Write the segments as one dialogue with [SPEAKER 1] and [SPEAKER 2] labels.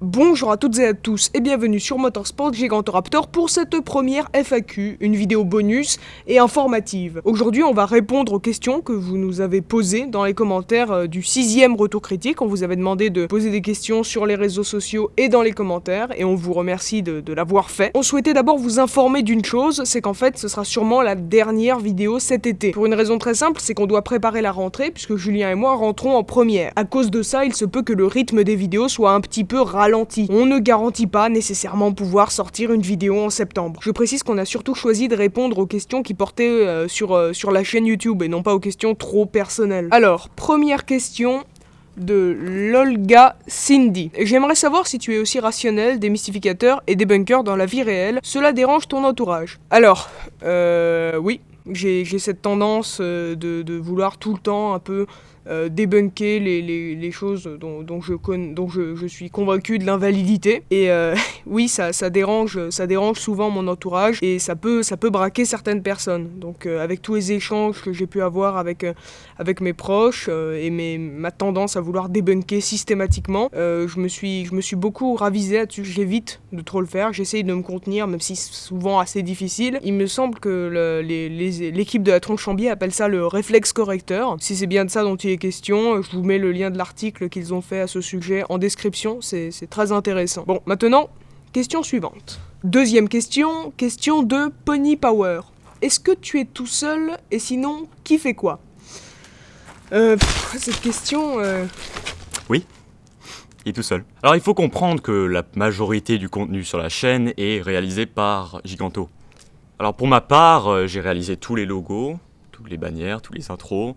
[SPEAKER 1] Bonjour à toutes et à tous et bienvenue sur Motorsport Gigantoraptor pour cette première FAQ, une vidéo bonus et informative. Aujourd'hui on va répondre aux questions que vous nous avez posées dans les commentaires du 6e retour critique. On vous avait demandé de poser des questions sur les réseaux sociaux et dans les commentaires et on vous remercie de l'avoir fait. On souhaitait d'abord vous informer d'une chose, c'est qu'en fait ce sera sûrement la dernière vidéo cet été. Pour une raison très simple, c'est qu'on doit préparer la rentrée puisque Julien et moi rentrons en première. À cause de ça, il se peut que le rythme des vidéos soit un petit peu ralenti. On ne garantit pas nécessairement pouvoir sortir une vidéo en septembre. Je précise qu'on a surtout choisi de répondre aux questions qui portaient sur la chaîne YouTube et non pas aux questions trop personnelles. Alors, première question de Lolga Cindy. J'aimerais savoir si tu es aussi rationnel, démystificateur et débunker dans la vie réelle. Cela dérange ton entourage? Alors, oui. J'ai cette tendance de vouloir tout le temps un peu débunker les choses dont je suis convaincu de l'invalidité. Et oui, ça dérange souvent mon entourage et ça peut braquer certaines personnes. Donc avec tous les échanges que j'ai pu avoir avec mes proches et ma tendance à vouloir débunker systématiquement, je me suis beaucoup ravisé là-dessus. J'évite de trop le faire, j'essaye de me contenir même si c'est souvent assez difficile. Il me semble que l'équipe de la Tronchambier appelle ça le réflexe correcteur. Si c'est bien de ça dont il est question, je vous mets le lien de l'article qu'ils ont fait à ce sujet en description, c'est très intéressant. Bon, maintenant, question suivante. Deuxième question de Pony Power. Est-ce que tu es tout seul et sinon, qui fait quoi? Cette question...
[SPEAKER 2] Oui, il est tout seul. Alors il faut comprendre que la majorité du contenu sur la chaîne est réalisé par Giganto. Alors pour ma part, j'ai réalisé tous les logos, toutes les bannières, tous les intros.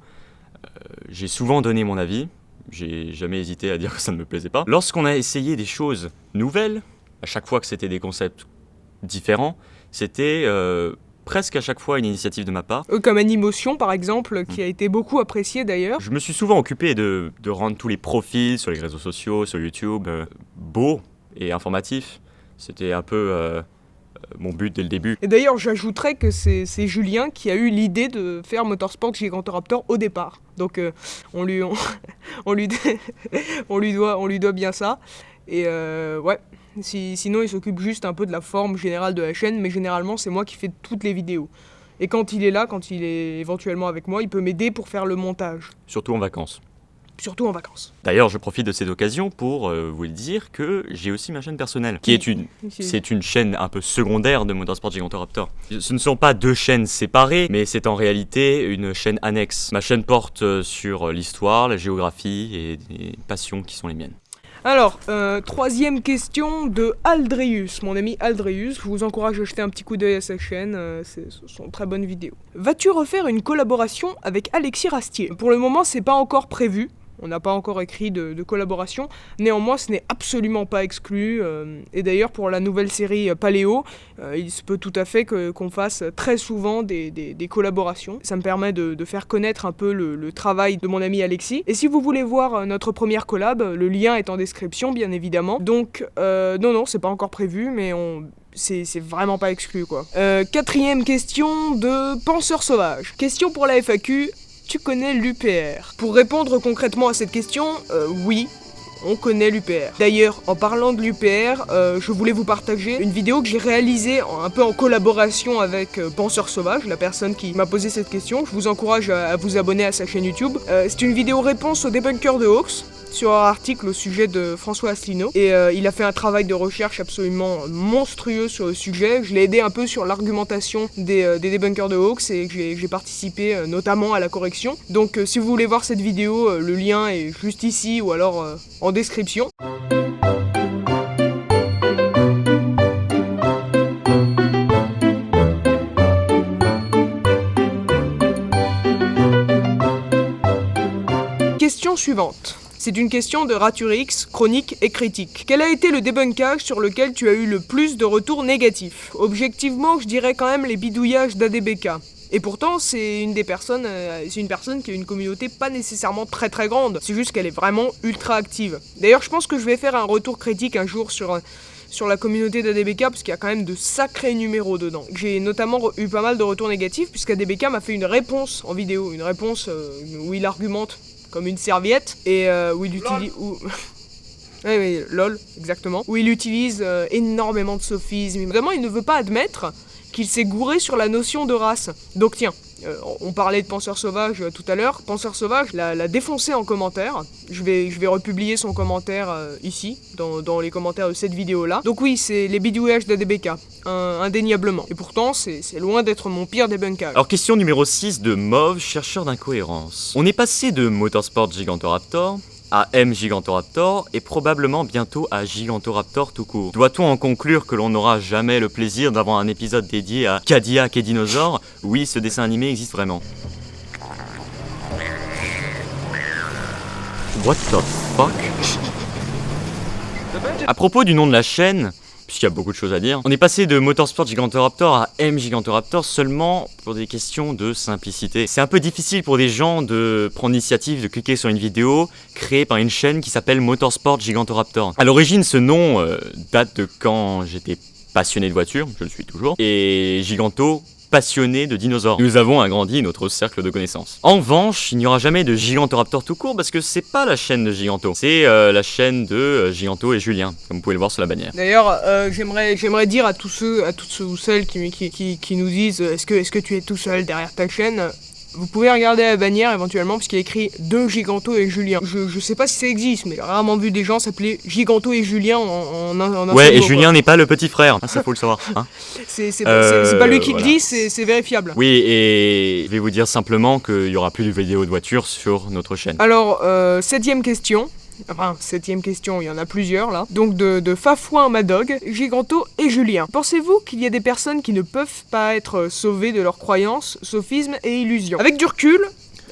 [SPEAKER 2] J'ai souvent donné mon avis, j'ai jamais hésité à dire que ça ne me plaisait pas. Lorsqu'on a essayé des choses nouvelles, à chaque fois que c'était des concepts différents, c'était presque à chaque fois une initiative de ma part.
[SPEAKER 1] Comme Animotion par exemple, qui a été beaucoup apprécié d'ailleurs.
[SPEAKER 2] Je me suis souvent occupé de rendre tous les profils sur les réseaux sociaux, sur YouTube, beaux et informatifs. C'était un peu... mon but dès le début.
[SPEAKER 1] Et d'ailleurs, j'ajouterais que c'est Julien qui a eu l'idée de faire Motorsport Gigantoraptor au départ. Donc on lui doit bien ça. Et ouais, sinon il s'occupe juste un peu de la forme générale de la chaîne, mais généralement c'est moi qui fais toutes les vidéos. Et quand il est là, quand il est éventuellement avec moi, il peut m'aider pour faire le montage.
[SPEAKER 2] Surtout en vacances.
[SPEAKER 1] Surtout en vacances.
[SPEAKER 2] D'ailleurs, je profite de cette occasion pour vous dire que j'ai aussi ma chaîne personnelle, c'est une chaîne un peu secondaire de Motorsport Gigantoraptor. Ce ne sont pas deux chaînes séparées, mais c'est en réalité une chaîne annexe. Ma chaîne porte sur l'histoire, la géographie et des passions qui sont les miennes.
[SPEAKER 1] Alors, troisième question de Aldrius, mon ami Aldrius. Je vous encourage à jeter un petit coup d'œil à sa chaîne, ce sont de très bonnes vidéos. Vas-tu refaire une collaboration avec Alexis Rastier? Pour le moment, c'est pas encore prévu. On n'a pas encore écrit de collaboration, néanmoins ce n'est absolument pas exclu, et d'ailleurs pour la nouvelle série Paléo, il se peut tout à fait qu'on fasse très souvent des collaborations. Ça me permet de faire connaître un peu le travail de mon ami Alexis, et si vous voulez voir notre première collab, le lien est en description bien évidemment, donc non c'est pas encore prévu, mais c'est vraiment pas exclu quoi. Quatrième question de Penseur Sauvage, question pour la FAQ. Tu connais l'UPR? Pour répondre concrètement à cette question, oui, on connaît l'UPR. D'ailleurs, en parlant de l'UPR, je voulais vous partager une vidéo que j'ai réalisée un peu en collaboration avec Penseur Sauvage, la personne qui m'a posé cette question. Je vous encourage à vous abonner à sa chaîne YouTube. C'est une vidéo réponse au débunker de Hawks, sur un article au sujet de François Asselineau, et il a fait un travail de recherche absolument monstrueux sur le sujet. Je l'ai aidé un peu sur l'argumentation des débunkers de Hawks et j'ai participé notamment à la correction. Donc si vous voulez voir cette vidéo, le lien est juste ici ou alors en description. Question suivante. C'est une question de Raturix, chronique et critique. Quel a été le débunkage sur lequel tu as eu le plus de retours négatifs? Objectivement, je dirais quand même les bidouillages d'ADBK. Et pourtant, c'est une personne qui a une communauté pas nécessairement très très grande. C'est juste qu'elle est vraiment ultra active. D'ailleurs, je pense que je vais faire un retour critique un jour sur la communauté d'ADBK, parce qu'il y a quand même de sacrés numéros dedans. J'ai notamment eu pas mal de retours négatifs, puisqu'ADBK m'a fait une réponse en vidéo, une réponse où il argumente comme une serviette, et où il utilise... Oui, lol, exactement. Où il utilise énormément de sophismes. Évidemment, il ne veut pas admettre qu'il s'est gouré sur la notion de race. Donc tiens, on parlait de Penseur Sauvage tout à l'heure. Penseur Sauvage l'a défoncé en commentaire. Je vais republier son commentaire ici, dans les commentaires de cette vidéo-là. Donc oui, c'est les bidouillages d'ADBK, indéniablement. Et pourtant, c'est loin d'être mon pire débunkages.
[SPEAKER 2] Alors question numéro 6 de Mauve, chercheur d'incohérence. On est passé de Motorsport Gigantoraptor à M Gigantoraptor et probablement bientôt à Gigantoraptor tout court. Doit-on en conclure que l'on n'aura jamais le plaisir d'avoir un épisode dédié à Cadillac et Dinosaures? Oui, ce dessin animé existe vraiment. What the fuck? À propos du nom de la chaîne, puisqu'il y a beaucoup de choses à dire, on est passé de Motorsport Gigantoraptor à M Gigantoraptor seulement pour des questions de simplicité. C'est un peu difficile pour des gens de prendre l'initiative de cliquer sur une vidéo créée par une chaîne qui s'appelle Motorsport Gigantoraptor. À l'origine, ce nom date de quand j'étais passionné de voitures, je le suis toujours, et Giganto, passionné de dinosaures. Nous avons agrandi notre cercle de connaissances. En revanche, il n'y aura jamais de Gigantoraptor tout court parce que c'est pas la chaîne de Giganto, c'est la chaîne de Giganto et Julien, comme vous pouvez le voir sur la bannière.
[SPEAKER 1] D'ailleurs, j'aimerais dire à tous ceux ou celles qui nous disent est-ce que tu es tout seul derrière ta chaîne? Vous pouvez regarder la bannière éventuellement parce qu'il y a écrit de Giganto et Julien. Je sais pas si ça existe, mais j'ai rarement vu des gens s'appeler Giganto et Julien en un
[SPEAKER 2] ouais,
[SPEAKER 1] seul
[SPEAKER 2] et
[SPEAKER 1] mot,
[SPEAKER 2] Julien n'est pas le petit frère, ça faut le savoir. Hein.
[SPEAKER 1] C'est pas lui qui
[SPEAKER 2] voilà.
[SPEAKER 1] le dit, c'est vérifiable.
[SPEAKER 2] Oui, et je vais vous dire simplement qu'il y aura plus de vidéos de voitures sur notre chaîne.
[SPEAKER 1] Alors, septième question, il y en a plusieurs là. Donc de Fafouin Madog, Giganto et Julien. Pensez-vous qu'il y a des personnes qui ne peuvent pas être sauvées de leurs croyances, sophismes et illusions? Avec du recul,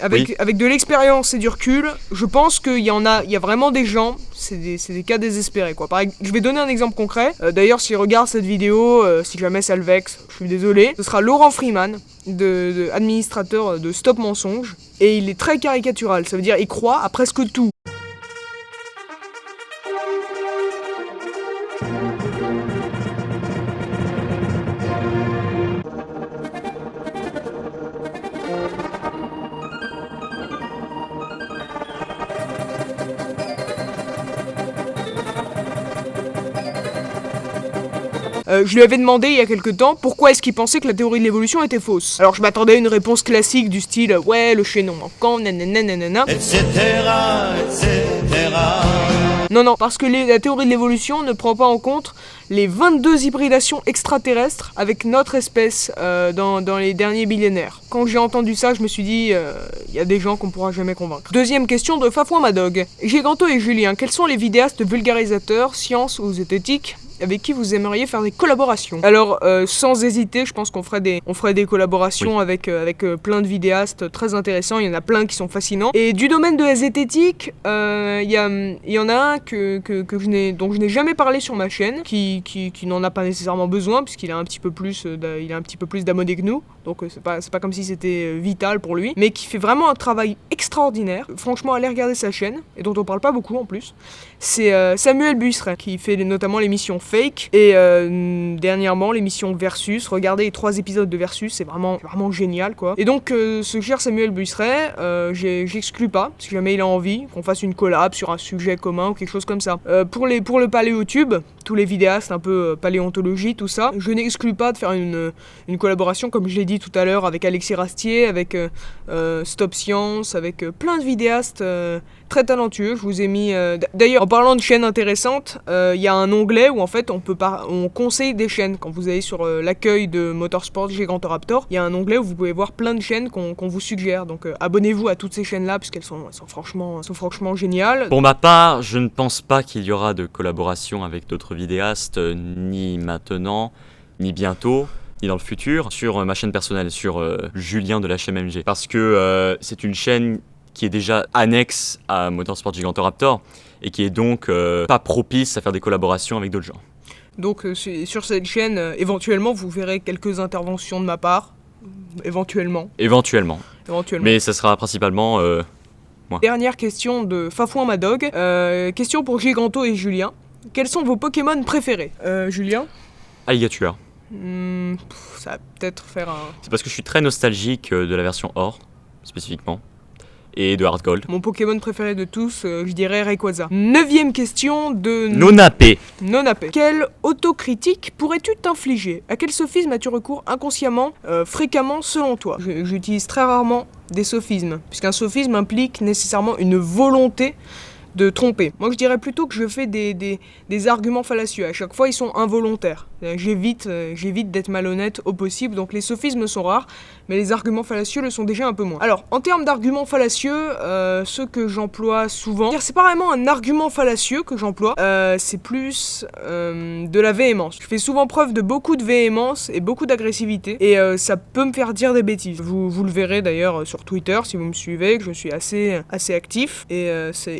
[SPEAKER 1] avec de l'expérience et du recul, je pense qu'il y a vraiment des gens, c'est des cas désespérés quoi. Je vais donner un exemple concret. D'ailleurs, s'il regarde cette vidéo, si jamais ça le vexe, je suis désolé. Ce sera Laurent Freeman, administrateur de Stop Mensonge. Et il est très caricatural, ça veut dire il croit à presque tout. Je lui avais demandé il y a quelque temps pourquoi est-ce qu'il pensait que la théorie de l'évolution était fausse. Alors je m'attendais à une réponse classique du style ouais le chaînon manquant, nanana, etc. Non, parce que la théorie de l'évolution ne prend pas en compte les 22 hybridations extraterrestres avec notre espèce dans les derniers millénaires. Quand j'ai entendu ça, je me suis dit, il y a des gens qu'on pourra jamais convaincre. Deuxième question de Fafouin Madog. Giganto et Julien, quels sont les vidéastes vulgarisateurs, sciences ou zététiques avec qui vous aimeriez faire des collaborations? Alors, sans hésiter, je pense qu'on ferait des collaborations avec plein de vidéastes très intéressants. Il y en a plein qui sont fascinants. Et du domaine de la zététique, il y en a un dont je n'ai jamais parlé sur ma chaîne, qui n'en a pas nécessairement besoin, puisqu'il a un petit peu plus d'abonnés que nous. Donc c'est pas comme si c'était vital pour lui, mais qui fait vraiment un travail extraordinaire. Franchement, allez regarder sa chaîne, et dont on parle pas beaucoup en plus. C'est Samuel Buisseret, qui fait notamment l'émission Fake, et dernièrement l'émission Versus. Regardez les 3 épisodes de Versus, c'est vraiment génial quoi. Et donc ce cher Samuel Buisseret, j'exclus pas, si jamais il a envie, qu'on fasse une collab sur un sujet commun ou quelque chose comme ça. Pour le paléotube, tous les vidéastes un peu paléontologie, tout ça, je n'exclus pas de faire une collaboration, comme je l'ai dit tout à l'heure, avec Alexis Rastier, avec Stop Science, avec plein de vidéastes très talentueux. Je vous ai mis... D'ailleurs, en parlant de chaînes intéressantes, il y a un onglet où en fait on conseille des chaînes. Quand vous allez sur l'accueil de Motorsport Gigantoraptor, il y a un onglet où vous pouvez voir plein de chaînes qu'on vous suggère. Donc abonnez-vous à toutes ces chaînes-là, puisqu'elles sont franchement géniales.
[SPEAKER 2] Pour ma part, je ne pense pas qu'il y aura de collaboration avec d'autres vidéastes, ni maintenant, ni bientôt, ni dans le futur, sur ma chaîne personnelle, sur Julien de la chaîne MG. Parce que c'est une chaîne qui est déjà annexe à Motorsport Gigantoraptor et qui est donc pas propice à faire des collaborations avec d'autres gens.
[SPEAKER 1] Donc sur cette chaîne, éventuellement, vous verrez quelques interventions de ma part. Éventuellement. Mais ça sera principalement moi. Dernière question de Fafouin Madog. Question pour Giganto et Julien. Quels sont vos Pokémon préférés? Julien?
[SPEAKER 2] Alligator.
[SPEAKER 1] Ça va peut-être faire un...
[SPEAKER 2] C'est parce que je suis très nostalgique de la version Or, spécifiquement. et de Hard Gold.
[SPEAKER 1] Mon Pokémon préféré de tous, je dirais Rayquaza. 9e question de
[SPEAKER 2] Nonapé.
[SPEAKER 1] Nonapé. Quelle autocritique pourrais-tu t'infliger? À quel sophisme as-tu recours inconsciemment, fréquemment selon toi? J'utilise très rarement des sophismes, puisqu'un sophisme implique nécessairement une volonté de tromper. Moi je dirais plutôt que je fais des arguments fallacieux. À chaque fois ils sont involontaires. J'évite d'être malhonnête au possible, donc les sophismes sont rares, mais les arguments fallacieux le sont déjà un peu moins. Alors, en termes d'arguments fallacieux, ceux que j'emploie souvent, c'est pas vraiment un argument fallacieux que j'emploie, c'est plus de la véhémence. Je fais souvent preuve de beaucoup de véhémence et beaucoup d'agressivité, et ça peut me faire dire des bêtises. Vous le verrez d'ailleurs sur Twitter, si vous me suivez, que je suis assez actif, et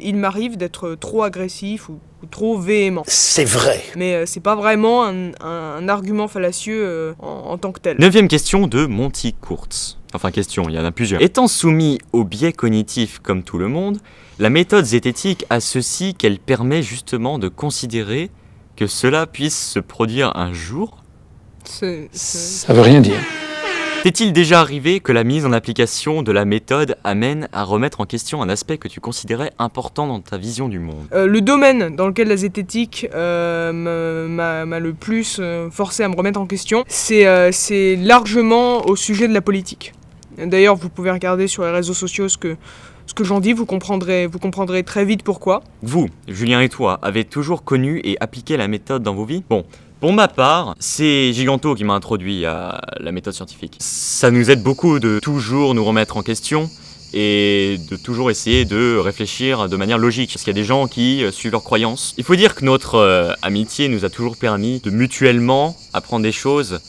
[SPEAKER 1] il m'arrive d'être trop agressif ou trop véhément.
[SPEAKER 3] C'est vrai.
[SPEAKER 1] Mais c'est pas vraiment un argument fallacieux en tant que tel.
[SPEAKER 2] 9e question de Monty Kurtz. Enfin question, il y en a plusieurs. Étant soumis au biais cognitif comme tout le monde, la méthode zététique a ceci qu'elle permet justement de considérer que cela puisse se produire un jour.
[SPEAKER 3] Ça veut rien dire.
[SPEAKER 2] T'est-il déjà arrivé que la mise en application de la méthode amène à remettre en question un aspect que tu considérais important dans ta vision du monde?
[SPEAKER 1] Le domaine dans lequel la zététique m'a le plus forcé à me remettre en question, c'est largement au sujet de la politique. D'ailleurs, vous pouvez regarder sur les réseaux sociaux ce que j'en dis, vous comprendrez très vite pourquoi.
[SPEAKER 2] Vous, Julien et toi, avez toujours connu et appliqué la méthode dans vos vies? Bon. Pour ma part, c'est Giganto qui m'a introduit à la méthode scientifique. Ça nous aide beaucoup de toujours nous remettre en question et de toujours essayer de réfléchir de manière logique. Parce qu'il y a des gens qui suivent leurs croyances. Il faut dire que notre amitié nous a toujours permis de mutuellement apprendre des choses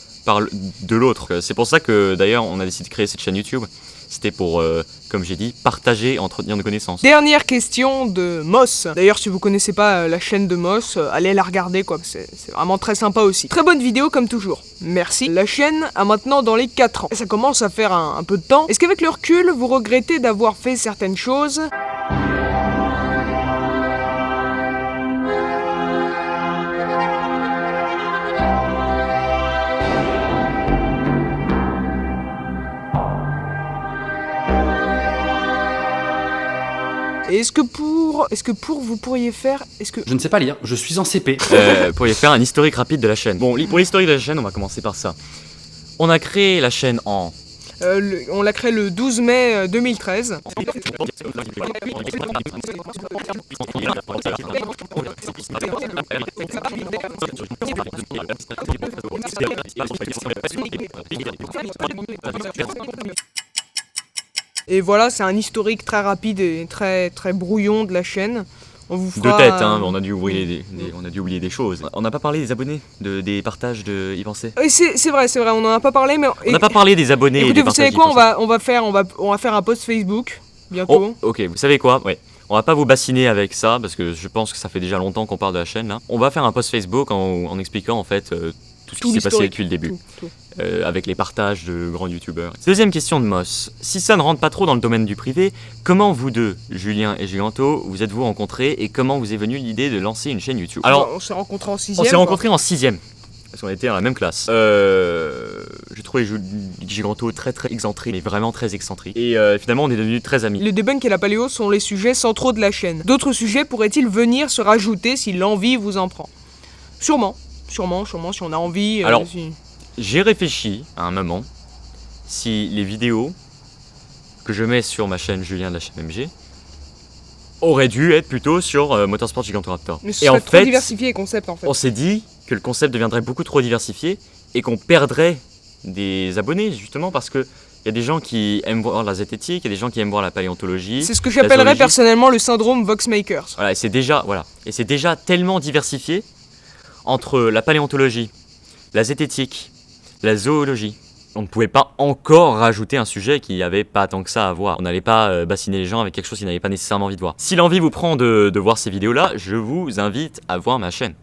[SPEAKER 2] de l'autre. C'est pour ça que d'ailleurs on a décidé de créer cette chaîne YouTube. C'était pour, comme j'ai dit, partager et entretenir nos connaissances.
[SPEAKER 1] Dernière question de Moss. D'ailleurs, si vous connaissez pas la chaîne de Moss, allez la regarder, quoi. C'est vraiment très sympa aussi. Très bonne vidéo, comme toujours. Merci. La chaîne a maintenant dans les 4 ans. Et ça commence à faire un peu de temps. Est-ce qu'avec le recul, vous regrettez d'avoir fait certaines choses ? Est-ce que pour vous pourriez faire...
[SPEAKER 4] Je ne sais pas lire, je suis en CP.
[SPEAKER 2] Vous pourriez faire un historique rapide de la chaîne. Bon, pour l'historique de la chaîne, on va commencer par ça. On a créé la chaîne en...
[SPEAKER 1] on l'a créé le 12 mai 2013. Et voilà, c'est un historique très rapide et très brouillon de la chaîne. On vous fera...
[SPEAKER 2] De tête, hein, on a dû oublier des choses. On n'a pas parlé des abonnés, des partages de y penser.
[SPEAKER 1] C'est vrai, on en a pas parlé, mais...
[SPEAKER 2] On n'a pas parlé des abonnés.
[SPEAKER 1] Écoutez,
[SPEAKER 2] et des
[SPEAKER 1] vous savez
[SPEAKER 2] partages
[SPEAKER 1] quoi, on va faire un post Facebook, bientôt.
[SPEAKER 2] Oh, ok, vous savez quoi, ouais. On va pas vous bassiner avec ça, parce que je pense que ça fait déjà longtemps qu'on parle de la chaîne, là. On va faire un post Facebook en expliquant, en fait, tout ce qui s'est passé depuis le début.
[SPEAKER 1] Tout.
[SPEAKER 2] Avec les partages de grands youtubeurs. Deuxième question de Moss. Si ça ne rentre pas trop dans le domaine du privé, comment vous deux, Julien et Giganto, vous êtes-vous rencontrés et comment vous est venue l'idée de lancer une chaîne YouTube?
[SPEAKER 1] Alors, on s'est rencontrés en 6ème.
[SPEAKER 2] On s'est rencontrés en 6ème. Parce qu'on était dans la même classe. J'ai trouvé Giganto très excentrique, mais vraiment très excentrique. Et finalement, on est devenus très amis.
[SPEAKER 1] Le debunk et la paléo sont les sujets centraux de la chaîne. D'autres sujets pourraient-ils venir se rajouter si l'envie vous en prend? Sûrement, si on a envie.
[SPEAKER 2] Alors, j'ai réfléchi à un moment si les vidéos que je mets sur ma chaîne Julien de la chaîne MG auraient dû être plutôt sur Motorsport Gigantoraptor.
[SPEAKER 1] Mais ce serait trop diversifié les concepts en fait.
[SPEAKER 2] On s'est dit que le concept deviendrait beaucoup trop diversifié et qu'on perdrait des abonnés justement parce que il y a des gens qui aiment voir la zététique, il y a des gens qui aiment voir la paléontologie.
[SPEAKER 1] C'est ce que j'appellerais personnellement le syndrome Voxmakers.
[SPEAKER 2] Voilà, et c'est déjà tellement diversifié entre la paléontologie, la zététique, la zoologie. On ne pouvait pas encore rajouter un sujet qui n'avait pas tant que ça à voir. On n'allait pas bassiner les gens avec quelque chose qu'ils n'avaient pas nécessairement envie de voir. Si l'envie vous prend de voir ces vidéos-là, je vous invite à voir ma chaîne,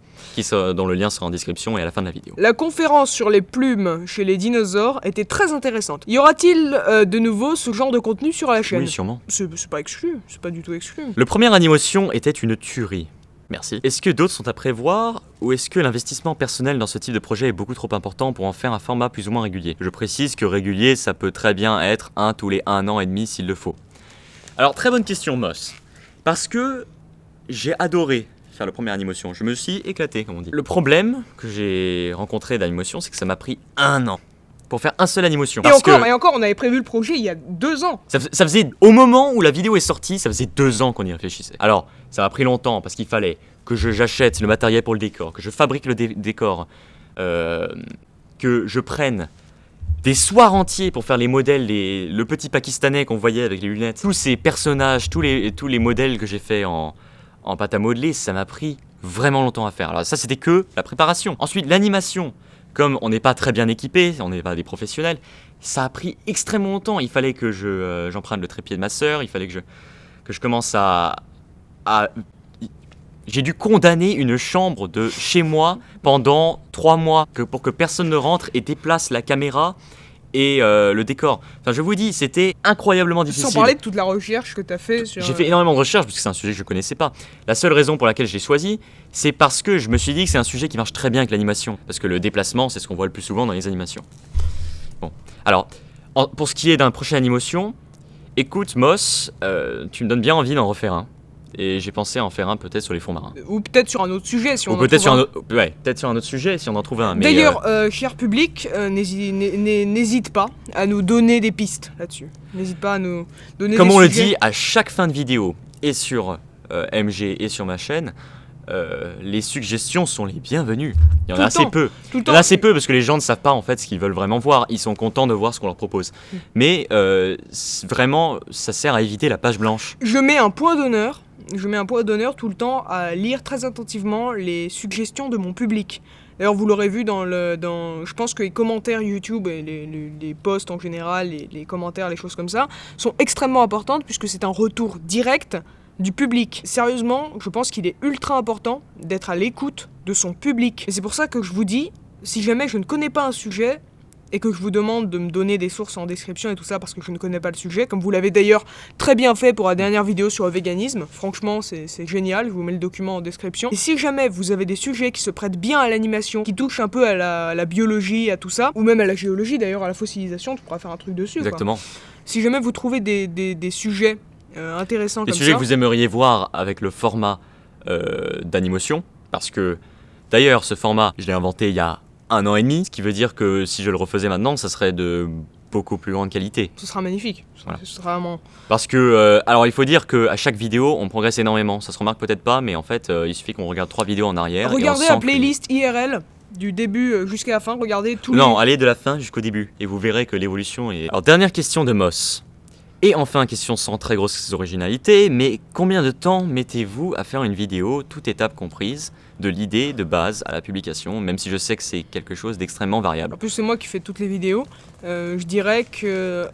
[SPEAKER 2] dont le lien sera en description et à la fin de la vidéo.
[SPEAKER 1] La conférence sur les plumes chez les dinosaures était très intéressante. Y aura-t-il de nouveau ce genre de contenu sur la chaîne?
[SPEAKER 2] Oui, sûrement.
[SPEAKER 1] C'est pas exclu, c'est pas du tout exclu.
[SPEAKER 2] Le premier Animotion était une tuerie. Merci. Est-ce que d'autres sont à prévoir ou est-ce que l'investissement personnel dans ce type de projet est beaucoup trop important pour en faire un format plus ou moins régulier? Je précise que régulier, ça peut très bien être tous les 1 an et demi s'il le faut. Alors, très bonne question, Moss. Parce que j'ai adoré faire la première Animotion. Je me suis éclaté, comme on dit. Le problème que j'ai rencontré d'Animotion, c'est que ça m'a pris 1 an pour faire un seul Animotion.
[SPEAKER 1] Et encore, on avait prévu le projet il y a 2 ans.
[SPEAKER 2] Ça faisait, au moment où la vidéo est sortie, ça faisait 2 ans qu'on y réfléchissait. Alors, ça m'a pris longtemps parce qu'il fallait que j'achète le matériel pour le décor, que je fabrique le décor, que je prenne des soirs entiers pour faire les modèles, le petit Pakistanais qu'on voyait avec les lunettes. Tous ces personnages, tous les modèles que j'ai fait en pâte à modeler, ça m'a pris vraiment longtemps à faire. Alors ça, c'était que la préparation. Ensuite, l'animation. Comme on n'est pas très bien équipé, on n'est pas des professionnels, ça a pris extrêmement longtemps. Il fallait que j'emprunte le trépied de ma sœur, il fallait que je commence à... J'ai dû condamner une chambre de chez moi pendant 3 mois pour que personne ne rentre et déplace la caméra et le décor. Enfin, je vous dis, c'était incroyablement difficile.
[SPEAKER 1] Sans parler de toute la recherche que tu as fait sur...
[SPEAKER 2] J'ai fait énormément de recherches parce que c'est un sujet que je ne connaissais pas. La seule raison pour laquelle je l'ai choisi, c'est parce que je me suis dit que c'est un sujet qui marche très bien avec l'animation. Parce que le déplacement, c'est ce qu'on voit le plus souvent dans les animations. Bon, alors, pour ce qui est d'un prochain Animotion, écoute Moss, tu me donnes bien envie d'en refaire un. Et j'ai pensé à en faire un peut-être sur les fonds marins.
[SPEAKER 1] Ou peut-être sur un autre sujet si on en
[SPEAKER 2] peut-être
[SPEAKER 1] trouve un.
[SPEAKER 2] peut-être sur un autre sujet si on en trouve un.
[SPEAKER 1] D'ailleurs, cher public, n'hésite pas à nous donner des pistes là-dessus. N'hésite pas à nous donner
[SPEAKER 2] comme
[SPEAKER 1] des
[SPEAKER 2] on
[SPEAKER 1] sujets.
[SPEAKER 2] le dit à chaque fin de vidéo, et sur MG et sur ma chaîne, les suggestions sont les bienvenues. Il y en a assez peu. Il y en a assez peu parce que les gens ne savent pas en fait ce qu'ils veulent vraiment voir. Ils sont contents de voir ce qu'on leur propose. Mais vraiment, ça sert à éviter la page blanche.
[SPEAKER 1] Je mets un point d'honneur tout le temps à lire très attentivement les suggestions de mon public. D'ailleurs, vous l'aurez vu je pense que les commentaires YouTube et les posts en général, les commentaires, les choses comme ça, sont extrêmement importantes puisque c'est un retour direct du public. Sérieusement, je pense qu'il est ultra important d'être à l'écoute de son public. Et c'est pour ça que je vous dis, si jamais je ne connais pas un sujet et que je vous demande de me donner des sources en description et tout ça parce que je ne connais pas le sujet, comme vous l'avez d'ailleurs très bien fait pour la dernière vidéo sur le véganisme, franchement c'est génial, je vous mets le document en description. Et si jamais vous avez des sujets qui se prêtent bien à l'animation, qui touchent un peu à la biologie, à tout ça, ou même à la géologie d'ailleurs, à la fossilisation, tu pourras faire un truc dessus.
[SPEAKER 2] Exactement.
[SPEAKER 1] Quoi. Si jamais vous trouvez des sujets intéressants
[SPEAKER 2] des
[SPEAKER 1] comme
[SPEAKER 2] sujets
[SPEAKER 1] ça,
[SPEAKER 2] que vous aimeriez voir avec le format d'animation, parce que d'ailleurs ce format je l'ai inventé il y a 1 an et demi, ce qui veut dire que si je le refaisais maintenant, ça serait de beaucoup plus grande qualité.
[SPEAKER 1] ce sera magnifique.
[SPEAKER 2] Voilà.
[SPEAKER 1] Ce sera vraiment...
[SPEAKER 2] Parce que, alors il faut dire qu'à chaque vidéo, on progresse énormément. Ça se remarque peut-être pas, mais en fait, il suffit qu'on regarde 3 vidéos en arrière.
[SPEAKER 1] Regardez
[SPEAKER 2] et on
[SPEAKER 1] la
[SPEAKER 2] sent
[SPEAKER 1] playlist IRL du début jusqu'à la fin, regardez tout
[SPEAKER 2] Non, allez de la fin jusqu'au début, et vous verrez que l'évolution est... Alors, dernière question de Moss. Et enfin, question sans très grosse originalité, mais combien de temps mettez-vous à faire une vidéo, toute étape comprise, de l'idée de base à la publication, même si je sais que c'est quelque chose d'extrêmement variable?
[SPEAKER 1] En plus, c'est moi qui fais toutes les vidéos. Je dirais que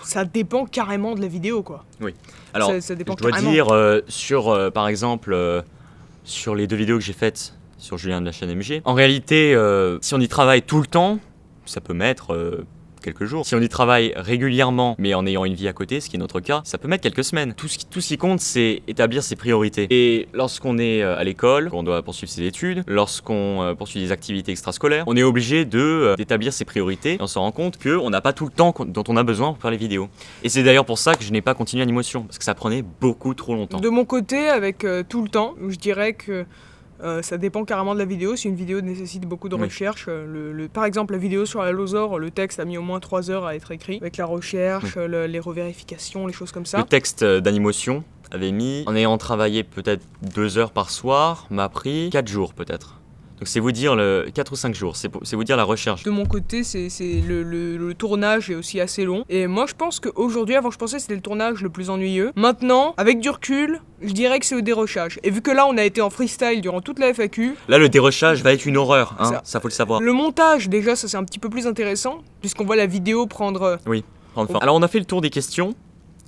[SPEAKER 1] ça dépend carrément de la vidéo, quoi.
[SPEAKER 2] Oui. Alors,
[SPEAKER 1] ça dépend
[SPEAKER 2] je dois
[SPEAKER 1] carrément.
[SPEAKER 2] dire, par exemple, sur les 2 vidéos que j'ai faites sur Julien de la chaîne MG, en réalité, si on y travaille tout le temps, ça peut mettre... quelques jours. Si on y travaille régulièrement, mais en ayant une vie à côté, ce qui est notre cas, ça peut mettre quelques semaines. Tout ce qui compte, c'est établir ses priorités. Et lorsqu'on est à l'école, qu'on doit poursuivre ses études, lorsqu'on poursuit des activités extrascolaires, on est obligé d'établir ses priorités. Et on se rend compte qu'on n'a pas tout le temps dont on a besoin pour faire les vidéos. Et c'est d'ailleurs pour ça que je n'ai pas continué Animotion, parce que ça prenait beaucoup trop longtemps.
[SPEAKER 1] De mon côté, avec tout le temps, je dirais que ça dépend carrément de la vidéo. Si une vidéo nécessite beaucoup de recherche, par exemple la vidéo sur la Losaure, le texte a mis au moins 3 heures à être écrit, avec la recherche, les revérifications, les choses comme ça.
[SPEAKER 2] Le texte d'Animotion avait mis, en ayant travaillé peut-être 2 heures par soir, m'a pris 4 jours peut-être. Donc c'est vous dire 4 ou 5 jours, c'est vous dire la recherche.
[SPEAKER 1] De mon côté, le tournage est aussi assez long. Et moi je pense qu'aujourd'hui, avant je pensais que c'était le tournage le plus ennuyeux. Maintenant, avec du recul, je dirais que c'est le dérochage. Et vu que là on a été en freestyle durant toute la FAQ...
[SPEAKER 2] Là le dérochage va être une horreur, hein, ça faut le savoir.
[SPEAKER 1] Le montage déjà, ça c'est un petit peu plus intéressant, puisqu'on voit la vidéo prendre...
[SPEAKER 2] Oui, prendre forme. Alors on a fait le tour des questions,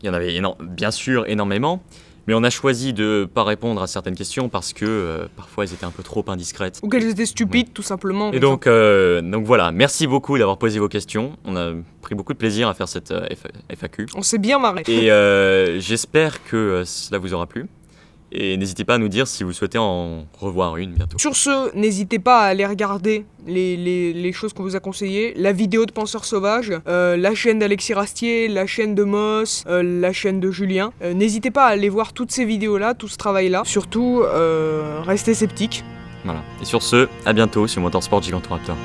[SPEAKER 2] il y en avait bien sûr énormément. Mais on a choisi de ne pas répondre à certaines questions parce que parfois elles étaient un peu trop indiscrètes.
[SPEAKER 1] Ou qu'elles étaient stupides, tout simplement.
[SPEAKER 2] Et donc voilà, merci beaucoup d'avoir posé vos questions. On a pris beaucoup de plaisir à faire cette FAQ.
[SPEAKER 1] On s'est bien marré.
[SPEAKER 2] Et j'espère que cela vous aura plu. Et n'hésitez pas à nous dire si vous souhaitez en revoir une bientôt.
[SPEAKER 1] Sur ce, n'hésitez pas à aller regarder les choses qu'on vous a conseillées, la vidéo de Penseurs Sauvages, la chaîne d'Alexis Rastier, la chaîne de Moss, la chaîne de Julien. N'hésitez pas à aller voir toutes ces vidéos-là, tout ce travail-là. Surtout, restez sceptiques.
[SPEAKER 2] Voilà. Et sur ce, à bientôt sur Motorsport Gigantoraptor.